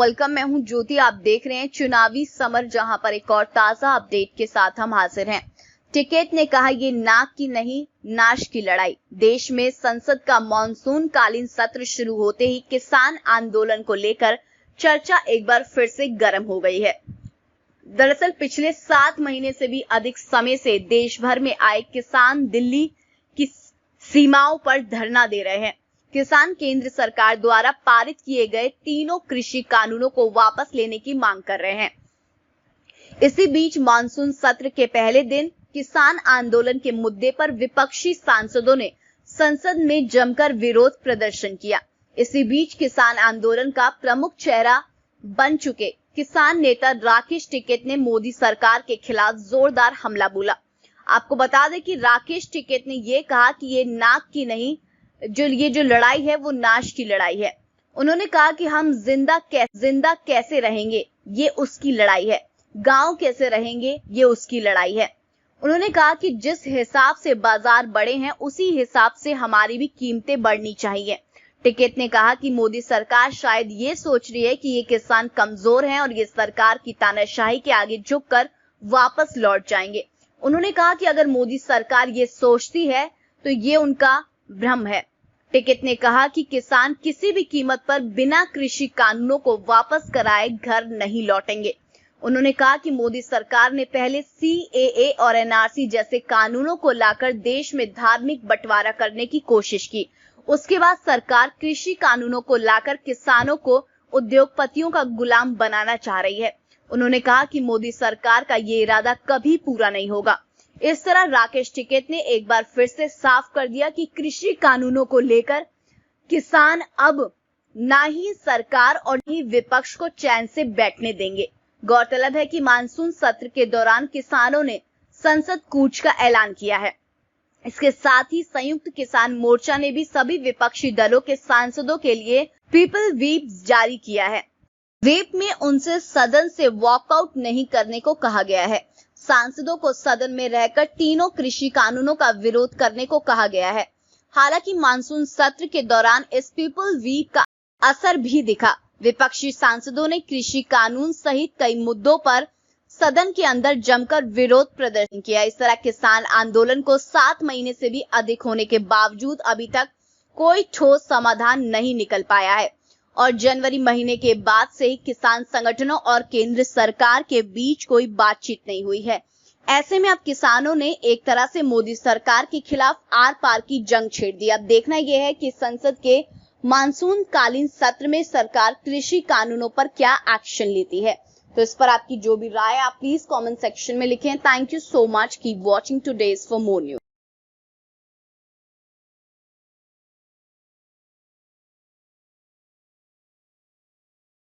Welcome. मैं हूं ज्योति। आप देख रहे हैं चुनावी समर, जहां पर एक और ताजा अपडेट के साथ हम हाजिर हैं। टिकैत ने कहा, ये नाक की नहीं नाश की लड़ाई। देश में संसद का मॉनसून कालीन सत्र शुरू होते ही किसान आंदोलन को लेकर चर्चा एक बार फिर से गर्म हो गई है। दरअसल पिछले 7 महीने से भी अधिक समय से देश भर में आए किसान दिल्ली की सीमाओं पर धरना दे रहे हैं। किसान केंद्र सरकार द्वारा पारित किए गए तीनों कृषि कानूनों को वापस लेने की मांग कर रहे हैं। इसी बीच मानसून सत्र के पहले दिन किसान आंदोलन के मुद्दे पर विपक्षी सांसदों ने संसद में जमकर विरोध प्रदर्शन किया। इसी बीच किसान आंदोलन का प्रमुख चेहरा बन चुके किसान नेता राकेश टिकैत ने मोदी सरकार के खिलाफ जोरदार हमला बोला। आपको बता दें कि राकेश टिकैत ने यह कहा कि ये नाक की नहीं, जो लड़ाई है वो नाश की लड़ाई है। उन्होंने कहा कि हम जिंदा कैसे रहेंगे, ये उसकी लड़ाई है। गांव कैसे रहेंगे, ये उसकी लड़ाई है। उन्होंने कहा कि जिस हिसाब से बाजार बढ़े हैं उसी हिसाब से हमारी भी कीमतें बढ़नी चाहिए। टिकैत ने कहा कि मोदी सरकार शायद ये सोच रही है कि ये किसान कमजोर हैं और ये सरकार की तानाशाही के आगे झुककर वापस लौट जाएंगे। उन्होंने कहा कि अगर मोदी सरकार ये सोचती है तो ये उनका भ्रम है। टिकैत ने कहा कि किसान किसी भी कीमत पर बिना कृषि कानूनों को वापस कराए घर नहीं लौटेंगे। उन्होंने कहा कि मोदी सरकार ने पहले CAA और NRC जैसे कानूनों को लाकर देश में धार्मिक बंटवारा करने की कोशिश की। उसके बाद सरकार कृषि कानूनों को लाकर किसानों को उद्योगपतियों का गुलाम बनाना चाह रही है। उन्होंने कहा कि मोदी सरकार का ये इरादा कभी पूरा नहीं होगा। इस तरह राकेश टिकैत ने एक बार फिर से साफ कर दिया कि कृषि कानूनों को लेकर किसान अब ना ही सरकार और ना ही विपक्ष को चैन से बैठने देंगे। गौरतलब है कि मानसून सत्र के दौरान किसानों ने संसद कूच का ऐलान किया है। इसके साथ ही संयुक्त किसान मोर्चा ने भी सभी विपक्षी दलों के सांसदों के लिए पीपल व्हिप जारी किया है। व्हिप में उनसे सदन से वॉकआउट नहीं करने को कहा गया है। सांसदों को सदन में रहकर तीनों कृषि कानूनों का विरोध करने को कहा गया है। हालांकि मानसून सत्र के दौरान इस पीपल व्हिप का असर भी दिखा। विपक्षी सांसदों ने कृषि कानून सहित कई मुद्दों पर सदन के अंदर जमकर विरोध प्रदर्शन किया। इस तरह किसान आंदोलन को 7 महीने से भी अधिक होने के बावजूद अभी तक कोई ठोस समाधान नहीं निकल पाया है और जनवरी महीने के बाद से ही किसान संगठनों और केंद्र सरकार के बीच कोई बातचीत नहीं हुई है। ऐसे में अब किसानों ने एक तरह से मोदी सरकार के खिलाफ आर पार की जंग छेड़ दी। अब देखना यह है कि संसद के मानसून कालीन सत्र में सरकार कृषि कानूनों पर क्या एक्शन लेती है। तो इस पर आपकी जो भी राय आप प्लीज कमेंट सेक्शन में लिखें। Thank you so much. Keep watching today's for more news.